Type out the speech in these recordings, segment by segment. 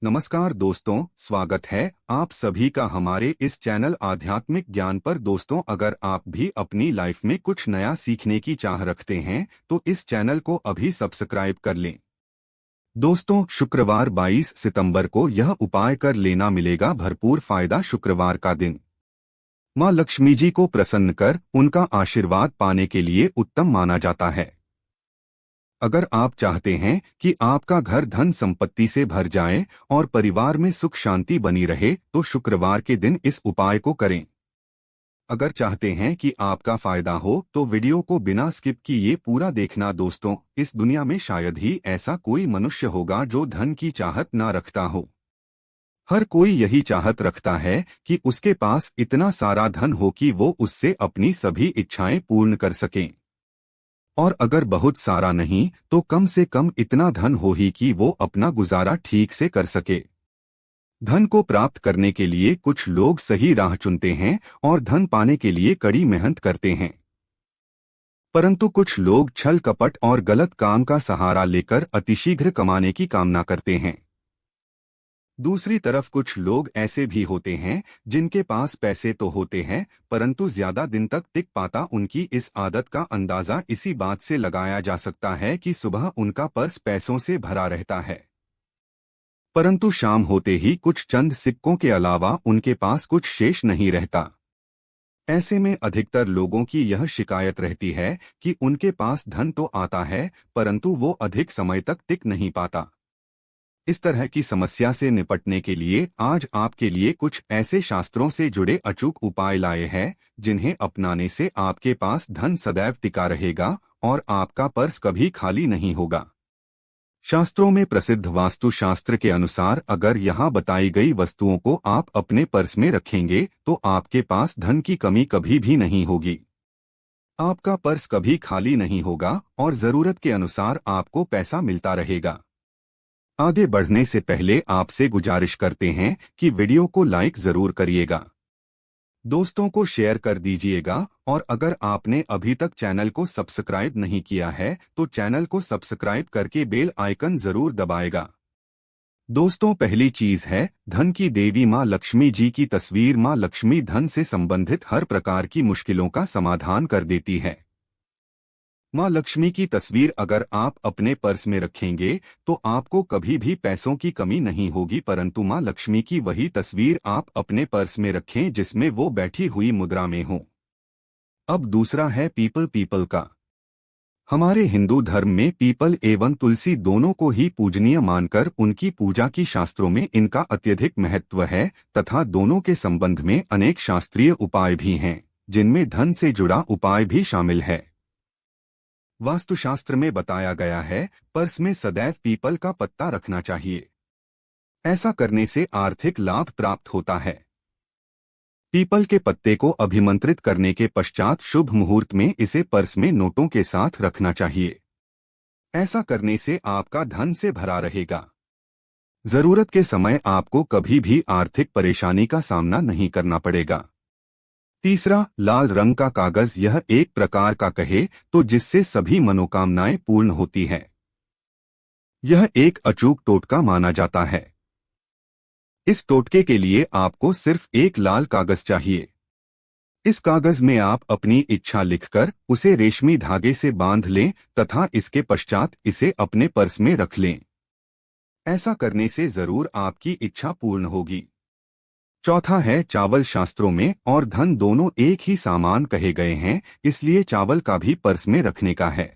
नमस्कार दोस्तों, स्वागत है आप सभी का हमारे इस चैनल आध्यात्मिक ज्ञान पर। दोस्तों, अगर आप भी अपनी लाइफ में कुछ नया सीखने की चाह रखते हैं तो इस चैनल को अभी सब्सक्राइब कर लें। दोस्तों, शुक्रवार 22 सितंबर को यह उपाय कर लेना, मिलेगा भरपूर फायदा। शुक्रवार का दिन मां लक्ष्मी जी को प्रसन्न कर उनका आशीर्वाद पाने के लिए उत्तम माना जाता है। अगर आप चाहते हैं कि आपका घर धन संपत्ति से भर जाए और परिवार में सुख शांति बनी रहे तो शुक्रवार के दिन इस उपाय को करें। अगर चाहते हैं कि आपका फायदा हो तो वीडियो को बिना स्किप किए पूरा देखना। दोस्तों, इस दुनिया में शायद ही ऐसा कोई मनुष्य होगा जो धन की चाहत ना रखता हो। हर कोई यही चाहत रखता है कि उसके पास इतना सारा धन हो कि वो उससे अपनी सभी इच्छाएं पूर्ण कर सकें, और अगर बहुत सारा नहीं तो कम से कम इतना धन हो ही कि वो अपना गुजारा ठीक से कर सके। धन को प्राप्त करने के लिए कुछ लोग सही राह चुनते हैं और धन पाने के लिए कड़ी मेहनत करते हैं, परंतु कुछ लोग छल कपट और गलत काम का सहारा लेकर अतिशीघ्र कमाने की कामना करते हैं। दूसरी तरफ कुछ लोग ऐसे भी होते हैं जिनके पास पैसे तो होते हैं परंतु ज्यादा दिन तक टिक पाता। उनकी इस आदत का अंदाजा इसी बात से लगाया जा सकता है कि सुबह उनका पर्स पैसों से भरा रहता है, परंतु शाम होते ही कुछ चंद सिक्कों के अलावा उनके पास कुछ शेष नहीं रहता। ऐसे में अधिकतर लोगों की यह शिकायत रहती है कि उनके पास धन तो आता है परंतु वो अधिक समय तक टिक नहीं पाता। इस तरह की समस्या से निपटने के लिए आज आपके लिए कुछ ऐसे शास्त्रों से जुड़े अचूक उपाय लाए हैं जिन्हें अपनाने से आपके पास धन सदैव टिका रहेगा और आपका पर्स कभी खाली नहीं होगा। शास्त्रों में प्रसिद्ध वास्तु शास्त्र के अनुसार अगर यहाँ बताई गई वस्तुओं को आप अपने पर्स में रखेंगे तो आपके पास धन की कमी कभी भी नहीं होगी। आपका पर्स कभी खाली नहीं होगा और जरूरत के अनुसार आपको पैसा मिलता रहेगा। आगे बढ़ने से पहले आपसे गुजारिश करते हैं कि वीडियो को लाइक जरूर करिएगा, दोस्तों को शेयर कर दीजिएगा और अगर आपने अभी तक चैनल को सब्सक्राइब नहीं किया है तो चैनल को सब्सक्राइब करके बेल आइकन जरूर दबाएगा। दोस्तों, पहली चीज है धन की देवी मां लक्ष्मी जी की तस्वीर। मां लक्ष्मी धन से संबंधित हर प्रकार की मुश्किलों का समाधान कर देती है। मां लक्ष्मी की तस्वीर अगर आप अपने पर्स में रखेंगे तो आपको कभी भी पैसों की कमी नहीं होगी, परंतु मां लक्ष्मी की वही तस्वीर आप अपने पर्स में रखें जिसमें वो बैठी हुई मुद्रा में हो। अब दूसरा है पीपल का। हमारे हिंदू धर्म में पीपल एवं तुलसी दोनों को ही पूजनीय मानकर उनकी पूजा की शास्त्रों में इनका अत्यधिक महत्व है तथा दोनों के संबंध में अनेक शास्त्रीय उपाय भी हैं जिनमें धन से जुड़ा उपाय भी शामिल है। वास्तुशास्त्र में बताया गया है पर्स में सदैव पीपल का पत्ता रखना चाहिए। ऐसा करने से आर्थिक लाभ प्राप्त होता है। पीपल के पत्ते को अभिमंत्रित करने के पश्चात शुभ मुहूर्त में इसे पर्स में नोटों के साथ रखना चाहिए। ऐसा करने से आपका धन से भरा रहेगा। जरूरत के समय आपको कभी भी आर्थिक परेशानी का सामना नहीं करना पड़ेगा। तीसरा, लाल रंग का कागज। यह एक प्रकार का कहे तो जिससे सभी मनोकामनाएं पूर्ण होती है। यह एक अचूक टोटका माना जाता है। इस टोटके के लिए आपको सिर्फ एक लाल कागज चाहिए। इस कागज में आप अपनी इच्छा लिखकर उसे रेशमी धागे से बांध लें तथा इसके पश्चात इसे अपने पर्स में रख लें। ऐसा करने से जरूर आपकी इच्छा पूर्ण होगी। चौथा है चावल। शास्त्रों में और धन दोनों एक ही सामान कहे गए हैं, इसलिए चावल का भी पर्स में रखने का है।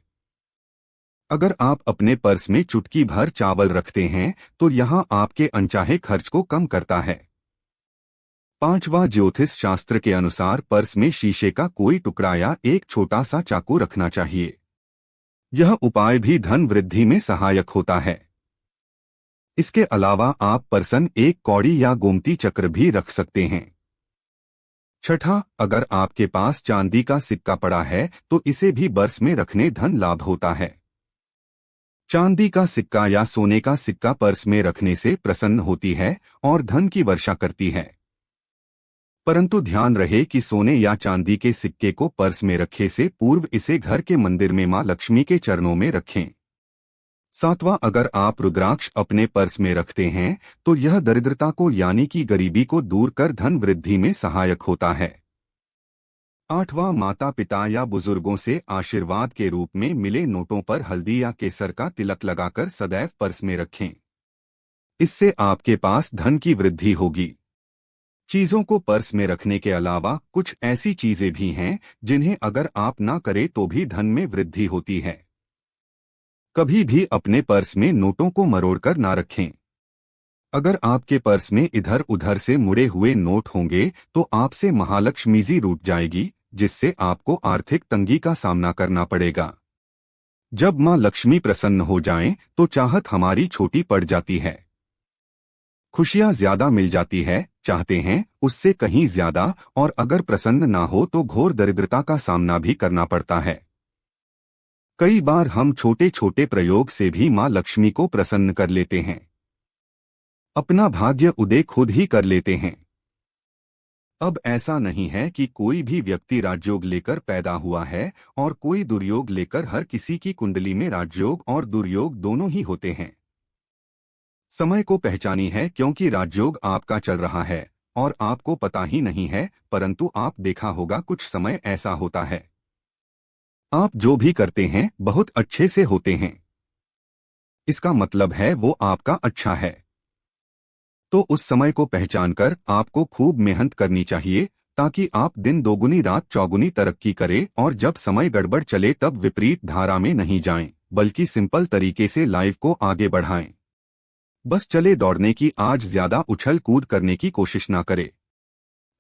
अगर आप अपने पर्स में चुटकी भर चावल रखते हैं तो यहां आपके अनचाहे खर्च को कम करता है। पांचवा, ज्योतिष शास्त्र के अनुसार पर्स में शीशे का कोई टुकड़ा या एक छोटा सा चाकू रखना चाहिए। यह उपाय भी धन वृद्धि में सहायक होता है। इसके अलावा आप पर्सन एक कौड़ी या गोमती चक्र भी रख सकते हैं। छठा, अगर आपके पास चांदी का सिक्का पड़ा है तो इसे भी पर्स में रखने धन लाभ होता है। चांदी का सिक्का या सोने का सिक्का पर्स में रखने से प्रसन्न होती है और धन की वर्षा करती है, परंतु ध्यान रहे कि सोने या चांदी के सिक्के को पर्स में रखे से पूर्व इसे घर के मंदिर में मां लक्ष्मी के चरणों में रखें। सातवां, अगर आप रुद्राक्ष अपने पर्स में रखते हैं तो यह दरिद्रता को यानी कि गरीबी को दूर कर धन वृद्धि में सहायक होता है। आठवां, माता पिता या बुजुर्गों से आशीर्वाद के रूप में मिले नोटों पर हल्दी या केसर का तिलक लगाकर सदैव पर्स में रखें। इससे आपके पास धन की वृद्धि होगी। चीजों को पर्स में रखने के अलावा कुछ ऐसी चीजें भी हैं जिन्हें अगर आप ना करें तो भी धन में वृद्धि होती है। कभी भी अपने पर्स में नोटों को मरोड़कर ना रखें। अगर आपके पर्स में इधर उधर से मुड़े हुए नोट होंगे तो आपसे महालक्ष्मी जी रूठ जाएगी, जिससे आपको आर्थिक तंगी का सामना करना पड़ेगा। जब मां लक्ष्मी प्रसन्न हो जाएं तो चाहत हमारी छोटी पड़ जाती है, खुशियां ज्यादा मिल जाती है, चाहते हैं उससे कहीं ज्यादा, और अगर प्रसन्न ना हो तो घोर दरिद्रता का सामना भी करना पड़ता है। कई बार हम छोटे छोटे प्रयोग से भी मां लक्ष्मी को प्रसन्न कर लेते हैं, अपना भाग्य उदय खुद ही कर लेते हैं। अब ऐसा नहीं है कि कोई भी व्यक्ति राजयोग लेकर पैदा हुआ है और कोई दुर्योग लेकर। हर किसी की कुंडली में राजयोग और दुर्योग दोनों ही होते हैं। समय को पहचानी है क्योंकि राजयोग आपका चल रहा है और आपको पता ही नहीं है, परंतु आप देखा होगा कुछ समय ऐसा होता है आप जो भी करते हैं बहुत अच्छे से होते हैं। इसका मतलब है वो आपका अच्छा है। तो उस समय को पहचानकर आपको खूब मेहनत करनी चाहिए ताकि आप दिन दोगुनी रात चौगुनी तरक्की करें, और जब समय गड़बड़ चले तब विपरीत धारा में नहीं जाएं, बल्कि सिंपल तरीके से लाइफ को आगे बढ़ाएं। बस चले दौड़ने की, आज ज्यादा उछल कूद करने की कोशिश ना करें।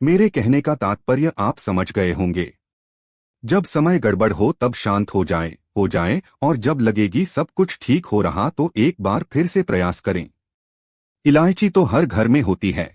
मेरे कहने का तात्पर्य आप समझ गए होंगे। जब समय गड़बड़ हो तब शांत हो जाए और जब लगेगी सब कुछ ठीक हो रहा तो एक बार फिर से प्रयास करें। इलायची तो हर घर में होती है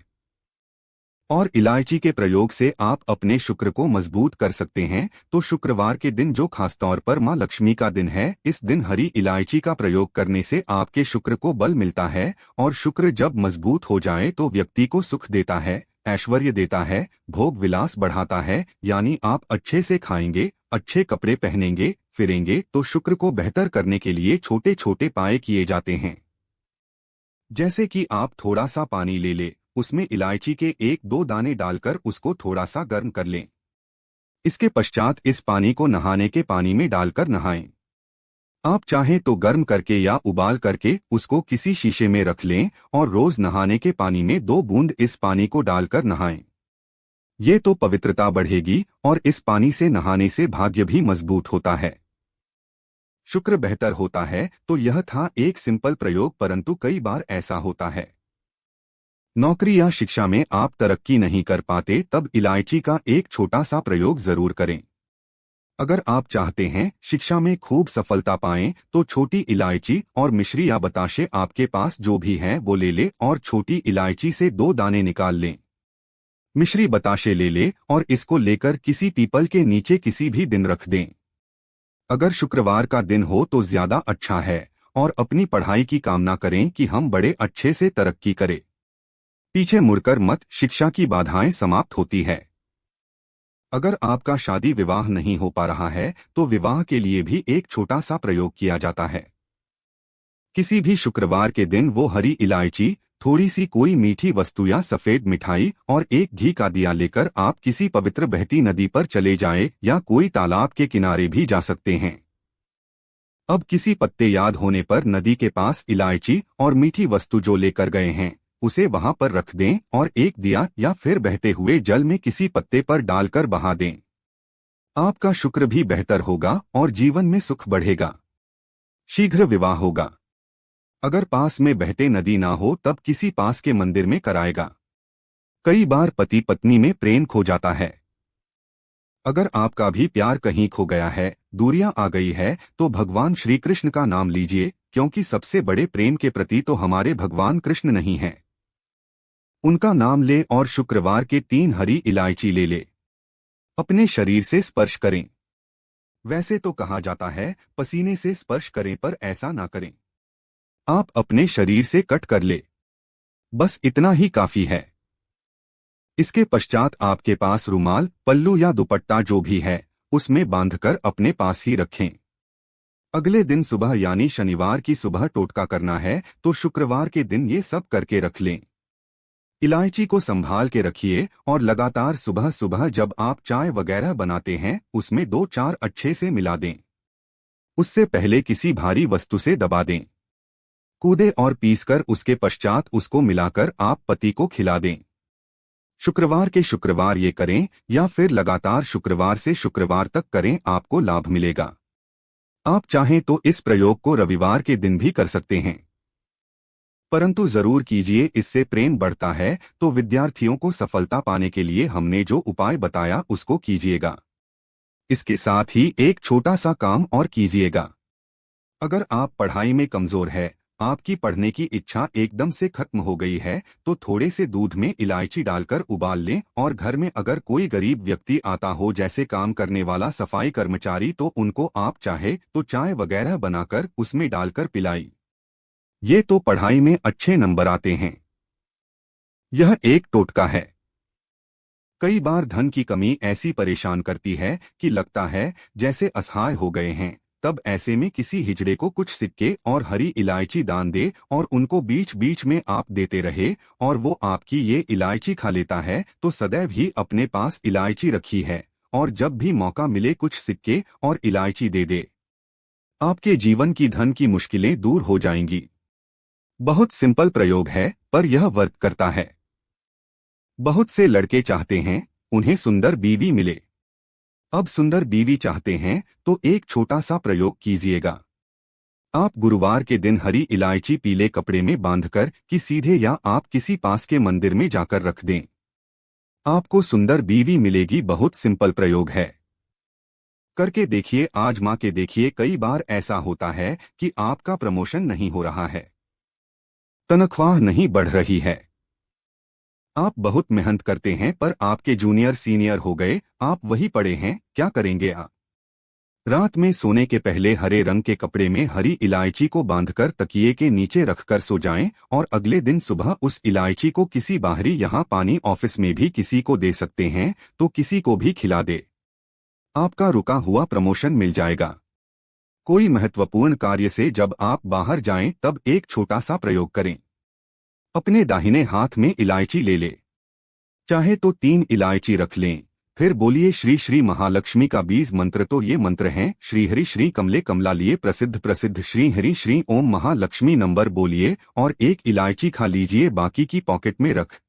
और इलायची के प्रयोग से आप अपने शुक्र को मजबूत कर सकते हैं। तो शुक्रवार के दिन, जो खासतौर पर मां लक्ष्मी का दिन है, इस दिन हरी इलायची का प्रयोग करने से आपके शुक्र को बल मिलता है, और शुक्र जब मजबूत हो जाए तो व्यक्ति को सुख देता है, ऐश्वर्य देता है, भोग विलास बढ़ाता है। यानी आप अच्छे से खाएंगे, अच्छे कपड़े पहनेंगे, फिरेंगे तो शुक्र को बेहतर करने के लिए छोटे छोटे उपाय किए जाते हैं। जैसे कि आप थोड़ा सा पानी ले ले, उसमें इलायची के 1-2 दाने डालकर उसको थोड़ा सा गर्म कर लें। इसके पश्चात इस पानी को नहाने के पानी में डालकर नहाएं। आप चाहें तो गर्म करके या उबाल करके उसको किसी शीशे में रख लें और रोज नहाने के पानी में 2 बूंद इस पानी को डालकर नहाएं। ये तो पवित्रता बढ़ेगी और इस पानी से नहाने से भाग्य भी मजबूत होता है, शुक्र बेहतर होता है। तो यह था एक सिंपल प्रयोग, परंतु कई बार ऐसा होता है नौकरी या शिक्षा में आप तरक्की नहीं कर पाते, तब इलायची का एक छोटा सा प्रयोग जरूर करें। अगर आप चाहते हैं शिक्षा में खूब सफलता पाएं तो छोटी इलायची और मिश्री या बताशे आपके पास जो भी हैं वो ले ले और छोटी इलायची से 2 दाने निकाल लें। मिश्री बताशे ले ले और इसको लेकर किसी पीपल के नीचे किसी भी दिन रख दें। अगर शुक्रवार का दिन हो तो ज्यादा अच्छा है, और अपनी पढ़ाई की कामना करें कि हम बड़े अच्छे से तरक्की करें। पीछे मुड़कर मत, शिक्षा की बाधाएं समाप्त होती है। अगर आपका शादी विवाह नहीं हो पा रहा है तो विवाह के लिए भी एक छोटा सा प्रयोग किया जाता है। किसी भी शुक्रवार के दिन वो हरी इलायची, थोड़ी सी कोई मीठी वस्तु या सफेद मिठाई और एक घी का दिया लेकर आप किसी पवित्र बहती नदी पर चले जाएं या कोई तालाब के किनारे भी जा सकते हैं। अब किसी पत्ते याद होने पर नदी के पास इलायची और मीठी वस्तु जो लेकर गए हैं उसे वहां पर रख दें और एक दिया या फिर बहते हुए जल में किसी पत्ते पर डालकर बहा दें। आपका शुक्र भी बेहतर होगा और जीवन में सुख बढ़ेगा, शीघ्र विवाह होगा। अगर पास में बहते नदी ना हो तब किसी पास के मंदिर में कराएगा। कई बार पति पत्नी में प्रेम खो जाता है। अगर आपका भी प्यार कहीं खो गया है, दूरियां आ गई है, तो भगवान श्री कृष्ण का नाम लीजिए, क्योंकि सबसे बड़े प्रेम के प्रति तो हमारे भगवान कृष्ण नहीं हैं। उनका नाम ले और शुक्रवार के 3 हरी इलायची ले ले, अपने शरीर से स्पर्श करें। वैसे तो कहा जाता है पसीने से स्पर्श करें, पर ऐसा ना करें, आप अपने शरीर से कट कर ले, बस इतना ही काफी है। इसके पश्चात आपके पास रुमाल, पल्लू या दुपट्टा जो भी है उसमें बांधकर अपने पास ही रखें। अगले दिन सुबह यानी शनिवार की सुबह टोटका करना है तो शुक्रवार के दिन ये सब करके रख लें। इलायची को संभाल के रखिए और लगातार सुबह सुबह जब आप चाय वगैरह बनाते हैं उसमें 2-4 अच्छे से मिला दें। उससे पहले किसी भारी वस्तु से दबा दें। कूदे और पीसकर उसके पश्चात उसको मिलाकर आप पति को खिला दें। शुक्रवार के शुक्रवार ये करें या फिर लगातार शुक्रवार से शुक्रवार तक करें, आपको लाभ मिलेगा। आप चाहें तो इस प्रयोग को रविवार के दिन भी कर सकते हैं, परंतु जरूर कीजिए, इससे प्रेम बढ़ता है। तो विद्यार्थियों को सफलता पाने के लिए हमने जो उपाय बताया उसको कीजिएगा। इसके साथ ही एक छोटा सा काम और कीजिएगा। अगर आप पढ़ाई में कमजोर है, आपकी पढ़ने की इच्छा एकदम से खत्म हो गई है, तो थोड़े से दूध में इलायची डालकर उबाल लें और घर में अगर कोई गरीब व्यक्ति आता हो, जैसे काम करने वाला सफाई कर्मचारी, तो उनको आप चाहे तो चाय वगैरह बनाकर उसमें डालकर पिलाई। ये तो पढ़ाई में अच्छे नंबर आते हैं। यह एक टोटका है। कई बार धन की कमी ऐसी परेशान करती है कि लगता है जैसे असहाय हो गए हैं। तब ऐसे में किसी हिजड़े को कुछ सिक्के और हरी इलायची दान दे और उनको बीच बीच में आप देते रहे और वो आपकी ये इलायची खा लेता है, तो सदैव ही अपने पास इलायची रखी है और जब भी मौका मिले कुछ सिक्के और इलायची दे दे। आपके जीवन की धन की मुश्किलें दूर हो जाएंगी। बहुत सिंपल प्रयोग है, पर यह वर्क करता है। बहुत से लड़के चाहते हैं उन्हें सुंदर बीवी मिले। अब सुंदर बीवी चाहते हैं तो एक छोटा सा प्रयोग कीजिएगा। आप गुरुवार के दिन हरी इलायची पीले कपड़े में बांधकर कि सीधे या आप किसी पास के मंदिर में जाकर रख दें। आपको सुंदर बीवी मिलेगी। बहुत सिंपल प्रयोग है, करके देखिए, आजमा के देखिए। कई बार ऐसा होता है कि आपका प्रमोशन नहीं हो रहा है, तनख्वाह नहीं बढ़ रही है, आप बहुत मेहनत करते हैं पर आपके जूनियर सीनियर हो गए, आप वही पड़े हैं, क्या करेंगे आप? रात में सोने के पहले हरे रंग के कपड़े में हरी इलायची को बांधकर तकिए के नीचे रखकर सो जाएं और अगले दिन सुबह उस इलायची को किसी बाहरी, यहाँ पानी ऑफिस में भी किसी को दे सकते हैं, तो किसी को भी खिला दे। आपका रुका हुआ प्रमोशन मिल जाएगा। कोई महत्वपूर्ण कार्य से जब आप बाहर जाएं तब एक छोटा सा प्रयोग करें। अपने दाहिने हाथ में इलायची ले ले, चाहे तो 3 इलायची रख लें, फिर बोलिए श्री श्री महालक्ष्मी का बीज मंत्र। तो ये मंत्र हैं श्री हरि श्री कमले कमला लिए प्रसिद्ध प्रसिद्ध श्री हरि श्री ओम महालक्ष्मी। नंबर बोलिए और एक इलायची खा लीजिए, बाकी की पॉकेट में रख